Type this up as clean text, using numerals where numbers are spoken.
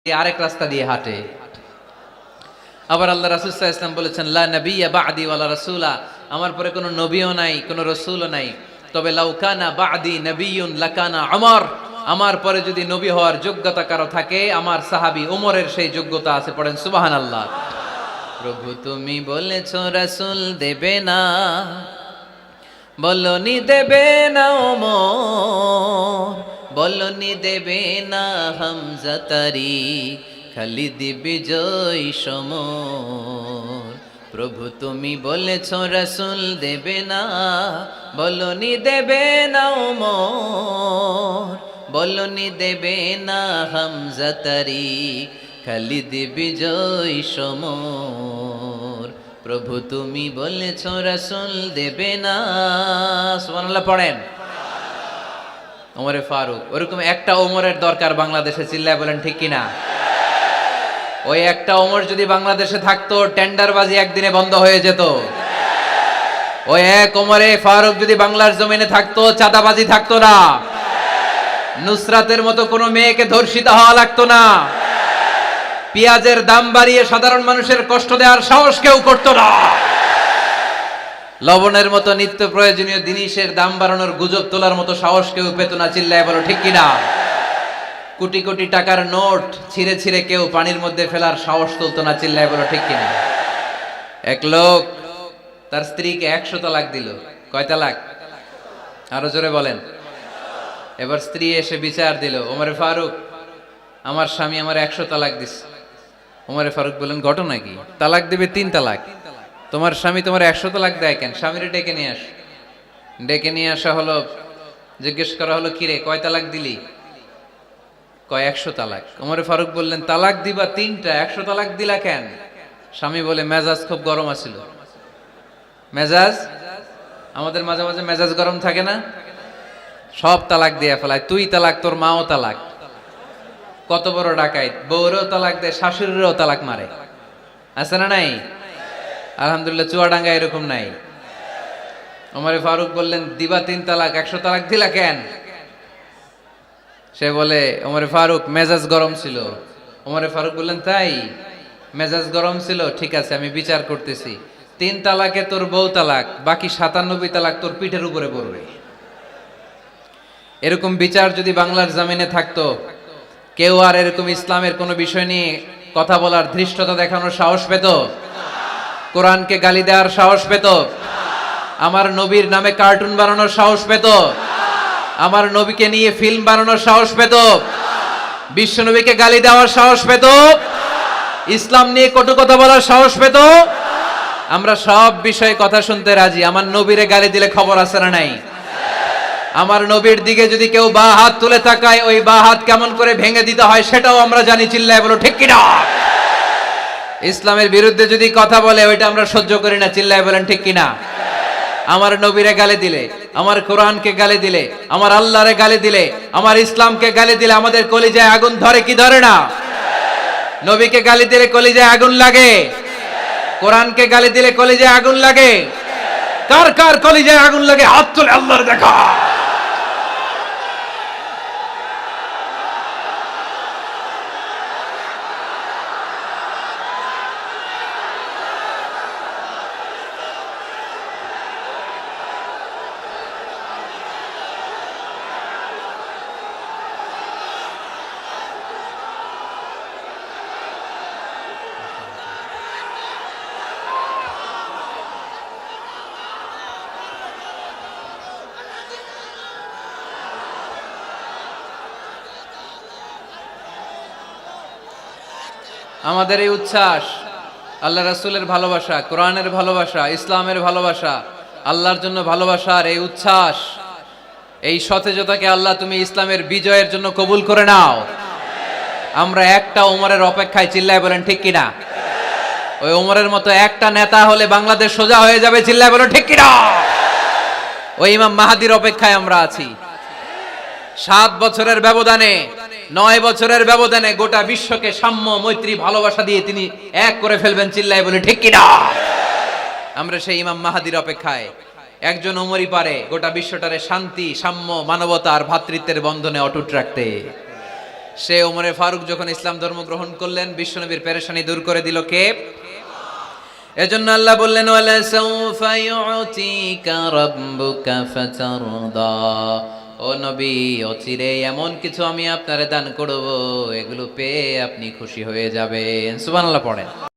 আরেক রাস্তা দিয়ে হাঁটে। আবার আল্লাহ রাসূল সাল্লাল্লাহু আলাইহি ওয়াসাল্লাম বলেছেন, লা নাবিয়্যা বা'দি ওয়ালা রাসূলা, আমার পরে কোনো নবীও নাই, কোনো রাসূলও নাই, তবে লাউ কানা বা'দি নাবিয়্যুন লাকানা উমর, আমার পরে যদি নবী হওয়ার যোগ্যতা কারো থাকে, আমার সাহাবী ওমরের সেই যোগ্যতা আছে। পড়েন সুবহানাল্লাহ। প্রভু তুমি বলেছো রাসূল দেবে না, বলনি দেবে না ওমর, বলনি দেবে না হামজা তারি, খালিদ বিজয় সমর। প্রভু তুমি বলেছো রাসূল দেবে না, বলনি দেবে না ওমর, বলনি দেবে না হামজা তারি, খালিদ বিজয় সমর। প্রভু তুমি বলেছো রাসূল দেবে না। সুবহানাল্লাহ পড়েন। ওমরে ফারুক, ওরকম একটা ওমরের দরকার বাংলাদেশে, চিল্লায় বলেন ঠিক কিনা? ওই একটা ওমর যদি বাংলাদেশে থাকতো, টেন্ডারবাজি একদিনে বন্ধ হয়ে যেত। ওই এক ওমরে ফারুক যদি বাংলার জমিনে থাকতো, চাঁদাবাজি থাকতো না, নুসরাতের মতো কোনো মেয়েকে ধর্ষিত হওয়া লাগতো না, পেঁয়াজের দাম বাড়িয়ে সাধারণ মানুষের কষ্ট দেওয়ার সাহস কেউ করতো না, লবণের মতো নিত্য প্রয়োজনীয় জিনিসের দাম বাড়ানোর গুজব তোলার মতো সাহস কেউ পেত না। চিল্লায় বলো ঠিক কিনা? কোটি কোটি টাকার নোট ছিঁড়ে ছিঁড়ে কেউ পানির মধ্যে ফেলার সাহস তুলতো না। চিল্লায় বলো ঠিক কিনা? এক লোক তার স্ত্রীকে 100 তালাক দিল। কয় তালাক? আরো জোরে বলেন। এবার স্ত্রী এসে বিচার দিল, ওমরে ফারুক, আমার স্বামী আমার 100 তালাক দিছে। ওমরে ফারুক বললেন, ঘটনা কি? তালাক দিবে 3 তালাক, তোমার স্বামী তোমার 100 তালাক দেয় কেন? স্বামীরে ডেকে নিয়ে আস। ডেকে নিয়ে আসা হলো, জিজ্ঞেস করা হলো, কিরে কয় তালাক দিলি? কয় 100 তালাক। ওমরে ফারুক বললেন, তালাক দিবা 3টা, 100 তালাক দিলা কেন? স্বামী বলে, মেজাজ খুব গরম আছিল। মেজাজ, আমাদের মাঝে মাঝে মেজাজ গরম থাকে না? সব তালাক দিয়ে ফেলায়, তুই তালাক, তোর মাও তালাক। কত বড় ডাকাইত, বউরেও তালাক দেয়, শাশুড়িরও তালাক মারে। আছে না নাই? আলহামদুলিল্লাহ চুয়াডাঙ্গা এরকম নাই। ওমরে ফারুক বললেন, দিবা 3 তালাক, 100 তালাক দিলা কেন? সে বলে, ওমরে ফারুক মেজাজ গরম ছিল। ওমরে ফারুক বললেন, তাই মেজাজ গরম ছিল? ঠিক আছে, আমি বিচার করতেছি। 3 তালাকে তোর বউ তালাক, বাকি 97 তালাক তোর পিঠের উপরে পড়বে। এরকম বিচার যদি বাংলার জমিনে থাকতো, কেউ আর এরকম ইসলামের কোনো বিষয় নিয়ে কথা বলার, ধৃষ্টতা দেখানোর সাহস পেত? কোরআনকে গালি দেওয়ার সাহস পেত? আমার নবীর নামে কার্টুন বানানোর সাহস পেত? আমার নবীকে নিয়ে ফিল্ম বানানোর সাহস পেত? বিশ্ব নবীকে গালি দেওয়ার সাহস পেত? ইসলাম নিয়ে কটু কথা বলার সাহস পেত? আমরা সব বিষয়ে কথা শুনতে রাজি। আমার নবীরে গালি দিলে খবর আছে না নাই? আমার নবীর দিকে যদি কেউ বা হাত তুলে তাকায়, ওই বা হাত কেমন করে ভেঙে দিতে হয় সেটাও আমরা জানি। চিল্লায় বলো ঠিক কিনা? ইসলামের বিরুদ্ধে যদি কথা বলে, ওইটা আমরা সহ্য করি না। চিল্লায় বলেন ঠিক কিনা? আমার নবীরে গালি দিলে, আমার কোরআনকে গালি দিলে, আমার আল্লাহরে গালি দিলে, আমার ইসলামকে গালি দিলে আমাদের কলিজায় আগুন ধরে কি ধরে না? নবীকে গালি দিলে কলিজায় আগুন লাগে? কোরআনকে গালি দিলে কলিজায় আগুন লাগে? কার কার কলিজায় আগুন লাগে হাত তুলে আল্লাহর দেখা। আমাদের এই উচ্ছ্বাস, আল্লাহ রাসূলের ভালোবাসা, কোরআনের ভালোবাসা, ইসলামের ভালোবাসা, আল্লাহর জন্য ভালোবাসার এই উচ্ছ্বাস, এই সতেজতাকে আল্লাহ তুমি ইসলামের বিজয়ের জন্য কবুল করে নাও। আমরা একটা ওমরের অপেক্ষায়। চিল্লায় বলেন ঠিক কিনা? ওই ওমরের মতো একটা নেতা হলে বাংলাদেশ সোজা হয়ে যাবে। চিল্লায় বলেন ঠিক কিনা? ওই ইমাম মাহাদির অপেক্ষায় আমরা আছি। 7 বছরের ব্যবধানে, 9 বছরের ব্যবধানে গোটা বিশ্বকে সাম্য, মৈত্রী, ভালোবাসা দিয়ে তিনি এক করে ফেলবেন। চিল্লায় বলে ঠিক কিনা? আমরা সেই ইমাম মাহাদির অপেক্ষায়। একজন ওমরই পারে গোটা বিশ্বটারে শান্তি, সাম্য, মানবতা আর ভ্রাতৃত্বের বন্ধনে অটুট রাখতে। সে ওমরে ফারুক যখন ইসলাম ধর্ম গ্রহণ করলেন, বিশ্বনবীর পেরেশানি দূর করে দিল কে? এজন্য আল্লাহ বললেন, ওয়ালা সাউফা ইউতিকা রাব্বুকা ফাতারদা। ও নবী, অচিরে এমন কিছু আমি আপনারে দান করব, এগুলো পেয়ে আপনি খুশি হয়ে যাবেন। সুবহানাল্লাহ পড়েন।